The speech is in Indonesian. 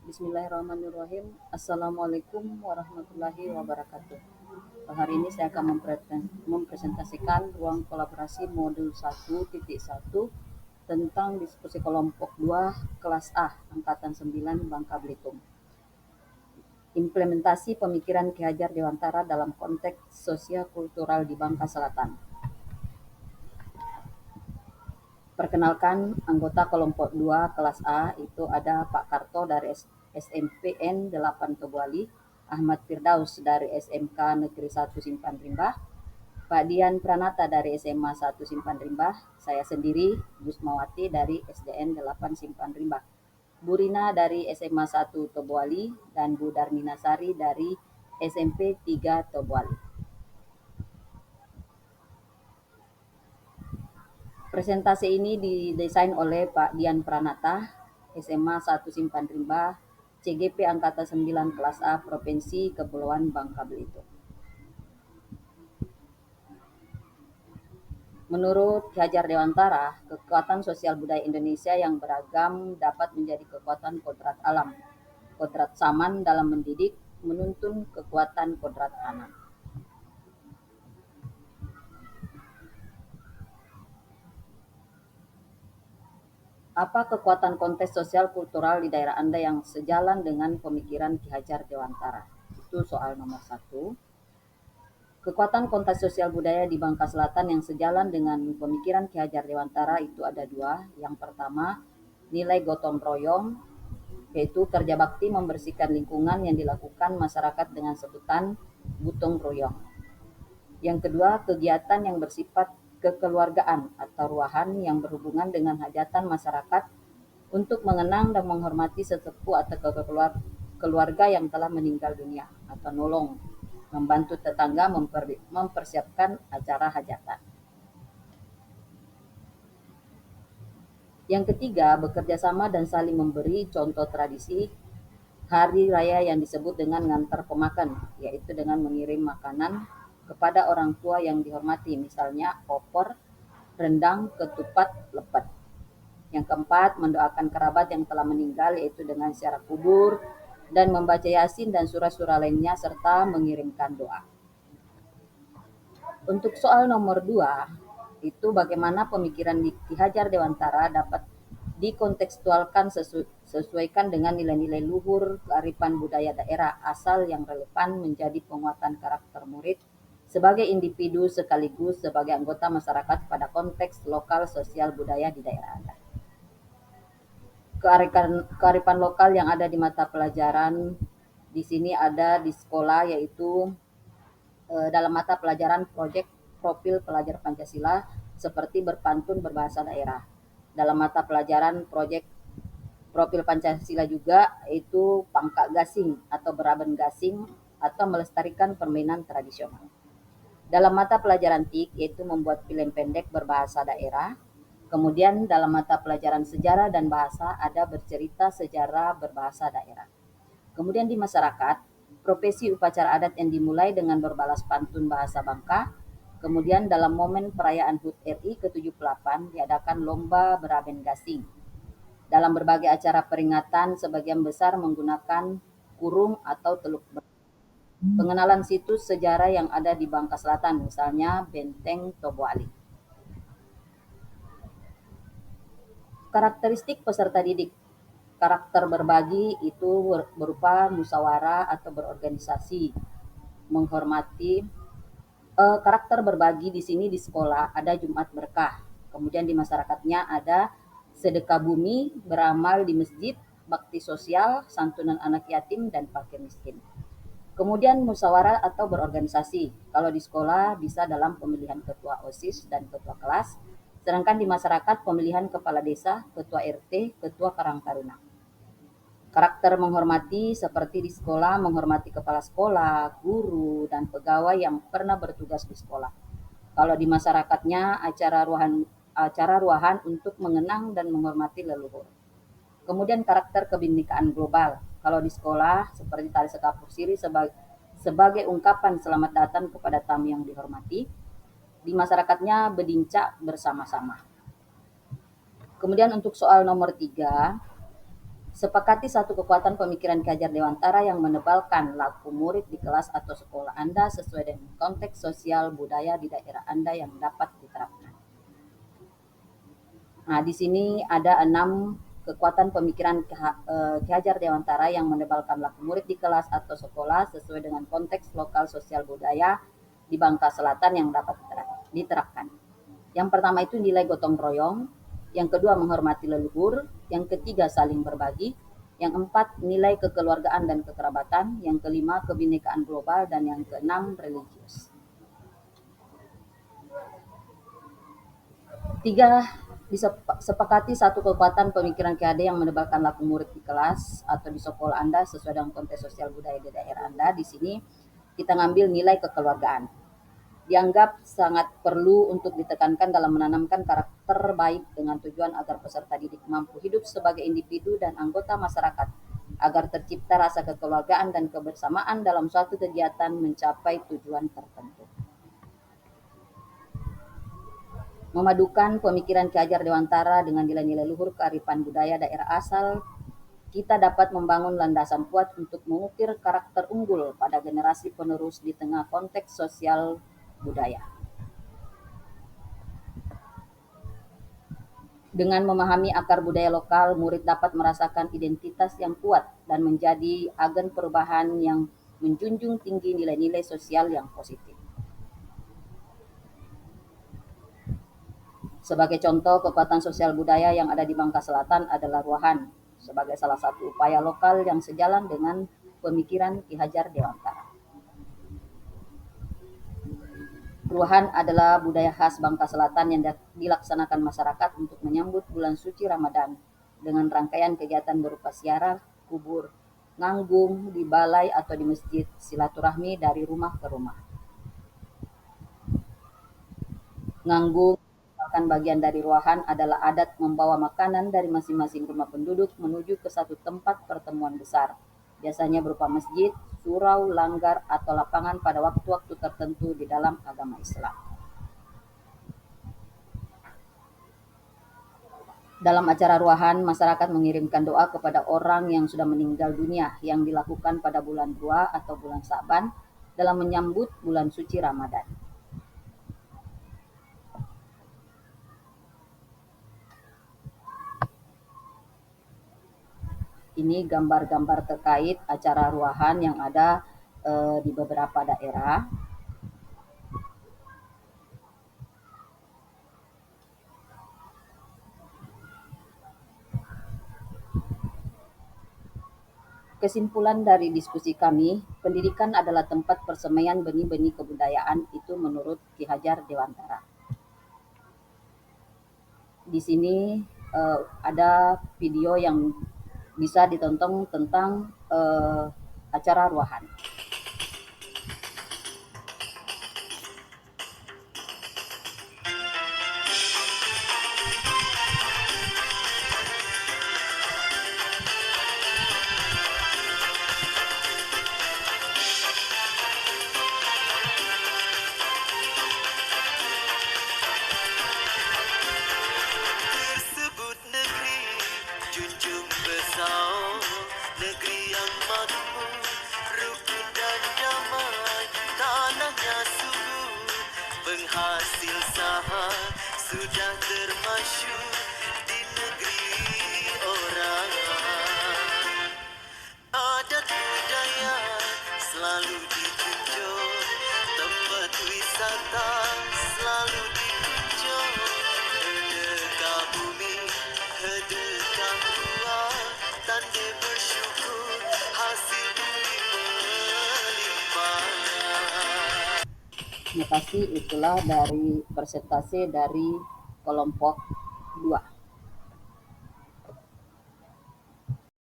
Bismillahirrahmanirrahim. Assalamualaikum warahmatullahi wabarakatuh. Hari ini saya akan mempresentasikan ruang kolaborasi modul 1.1 tentang diskusi kelompok 2 kelas A angkatan 9 Bangka Belitung. Implementasi pemikiran Ki Hajar Dewantara dalam konteks sosio-kultural di Bangka Selatan. Perkenalkan, anggota kelompok 2 kelas A itu ada Pak Karto dari SMPN 8 Tobuali, Ahmad Firdaus dari SMK Negeri 1 Simpan Rimbah, Pak Dian Pranata dari SMA 1 Simpan Rimbah, saya sendiri Gusmawati dari SDN 8 Simpan Rimbah, Bu Rina dari SMA 1 Tobuali, dan Bu Darmina Sari dari SMP 3 Tobuali. Presentasi ini didesain oleh Pak Dian Pranata, SMA 1 Simpan Rimbah, CGP Angkatan 9 Kelas A Provinsi Kepulauan Bangka Belitung. Menurut Ki Hajar Dewantara, kekuatan sosial budaya Indonesia yang beragam dapat menjadi kekuatan kodrat alam. Kodrat zaman dalam mendidik menuntun kekuatan kodrat anak. Apa kekuatan konteks sosial kultural di daerah Anda yang sejalan dengan pemikiran Ki Hajar Dewantara? Itu soal nomor 1. Kekuatan konteks sosial budaya di Bangka Selatan yang sejalan dengan pemikiran Ki Hajar Dewantara itu ada 2. Yang pertama, nilai gotong royong, yaitu kerja bakti membersihkan lingkungan yang dilakukan masyarakat dengan sebutan gotong royong. Yang kedua, kegiatan yang bersifat kekeluargaan atau ruahan yang berhubungan dengan hajatan masyarakat untuk mengenang dan menghormati sesepuh atau keluarga yang telah meninggal dunia, atau nolong, membantu tetangga mempersiapkan acara hajatan. Yang ketiga, bekerja sama dan saling memberi contoh tradisi hari raya yang disebut dengan ngantar pemakan, yaitu dengan mengirim makanan kepada orang tua yang dihormati, misalnya opor, rendang, ketupat, lepet. Yang keempat, mendoakan kerabat yang telah meninggal, yaitu dengan ziarah kubur dan membaca Yasin dan surah-surah lainnya serta mengirimkan doa. Untuk soal nomor 2, itu bagaimana pemikiran Ki Hajar Dewantara dapat dikontekstualkan sesuaikan dengan nilai-nilai luhur kearifan budaya daerah asal yang relevan menjadi penguatan karakter murid sebagai individu sekaligus sebagai anggota masyarakat pada konteks lokal sosial budaya di daerah Anda. Kearifan lokal yang ada di mata pelajaran di sini ada di sekolah, yaitu dalam mata pelajaran proyek profil pelajar Pancasila seperti berpantun berbahasa daerah. Dalam mata pelajaran proyek profil Pancasila juga itu pangkak gasing atau beraben gasing atau melestarikan permainan tradisional. Dalam mata pelajaran TIK yaitu membuat film pendek berbahasa daerah. Kemudian dalam mata pelajaran sejarah dan bahasa ada bercerita sejarah berbahasa daerah. Kemudian di masyarakat, profesi upacara adat yang dimulai dengan berbalas pantun bahasa Bangka. Kemudian dalam momen perayaan HUT RI ke-78 diadakan lomba beraben gasing. Dalam berbagai acara peringatan sebagian besar menggunakan kurung atau teluk. Pengenalan situs sejarah yang ada di Bangka Selatan, misalnya Benteng Tobuali. Karakteristik peserta didik. Karakter berbagi itu berupa musyawarah atau berorganisasi, menghormati. Karakter berbagi di sini di sekolah ada Jumat Berkah. Kemudian di masyarakatnya ada sedekah bumi, beramal di masjid, bakti sosial, santunan anak yatim, dan fakir miskin. Kemudian musyawarah atau berorganisasi. Kalau di sekolah bisa dalam pemilihan ketua OSIS dan ketua kelas, sedangkan di masyarakat pemilihan kepala desa, ketua RT, ketua Karang Taruna. Karakter menghormati seperti di sekolah menghormati kepala sekolah, guru, dan pegawai yang pernah bertugas di sekolah. Kalau di masyarakatnya acara ruahan untuk mengenang dan menghormati leluhur. Kemudian karakter kebinekaan global. Kalau di sekolah seperti tali sekapur siri sebagai ungkapan selamat datang kepada tamu yang dihormati. Di masyarakatnya bedincak bersama-sama. Kemudian untuk soal nomor 3, Sepakati satu kekuatan pemikiran Ki Hajar Dewantara yang menebalkan laku murid di kelas atau sekolah Anda sesuai dengan konteks sosial budaya di daerah Anda yang dapat diterapkan. Nah, di sini ada 6 kekuatan pemikiran Ki Hajar Dewantara yang menebalkan laku murid di kelas atau sekolah sesuai dengan konteks lokal sosial budaya di Bangka Selatan yang dapat diterapkan. Yang pertama itu nilai gotong royong, yang kedua menghormati leluhur, yang ketiga saling berbagi, yang keempat nilai kekeluargaan dan kekerabatan, yang kelima kebinekaan global, dan yang keenam religius. Tiga, disepakati satu kekuatan pemikiran KAD yang menebalkan laku murid di kelas atau di sekolah Anda sesuai dengan konteks sosial budaya di daerah Anda. Di sini kita ngambil nilai kekeluargaan. Dianggap sangat perlu untuk ditekankan dalam menanamkan karakter baik dengan tujuan agar peserta didik mampu hidup sebagai individu dan anggota masyarakat, agar tercipta rasa kekeluargaan dan kebersamaan dalam suatu kegiatan mencapai tujuan tertentu. Memadukan pemikiran Ki Hajar Dewantara dengan nilai-nilai luhur kearifan budaya daerah asal, kita dapat membangun landasan kuat untuk mengukir karakter unggul pada generasi penerus di tengah konteks sosial budaya. Dengan memahami akar budaya lokal, murid dapat merasakan identitas yang kuat dan menjadi agen perubahan yang menjunjung tinggi nilai-nilai sosial yang positif. Sebagai contoh, kekuatan sosial budaya yang ada di Bangka Selatan adalah ruahan, sebagai salah satu upaya lokal yang sejalan dengan pemikiran Ki Hajar Dewantara. Ruahan adalah budaya khas Bangka Selatan yang dilaksanakan masyarakat untuk menyambut bulan suci Ramadan dengan rangkaian kegiatan berupa ziarah kubur, nganggung di balai atau di masjid, silaturahmi dari rumah ke rumah. Nganggung merupakan bagian dari ruahan adalah adat membawa makanan dari masing-masing rumah penduduk menuju ke satu tempat pertemuan besar, biasanya berupa masjid, surau, langgar, atau lapangan pada waktu-waktu tertentu di dalam agama Islam. Dalam acara ruahan, masyarakat mengirimkan doa kepada orang yang sudah meninggal dunia yang dilakukan pada bulan 2 atau bulan Sa'ban dalam menyambut bulan suci Ramadan. Ini gambar-gambar terkait acara ruahan yang ada di beberapa daerah. Kesimpulan dari diskusi kami, pendidikan adalah tempat persemaian benih-benih kebudayaan itu menurut Ki Hajar Dewantara. Di sini ada video yang bisa ditonton tentang acara ruahan. Tersebut negeri junjung besar, negeri yang makmur, rukun dan damai, tanahnya subur, penghasil sahar sudah termasyhur di negeri orang. Adat budaya selalu dijunjung, tempat wisata selalu dikunjung. Sedekah bumi, sedekah buah, tanda bersyukur hasil bumi melimpah. Terima kasih, itulah dari presentasi dari kelompok 2.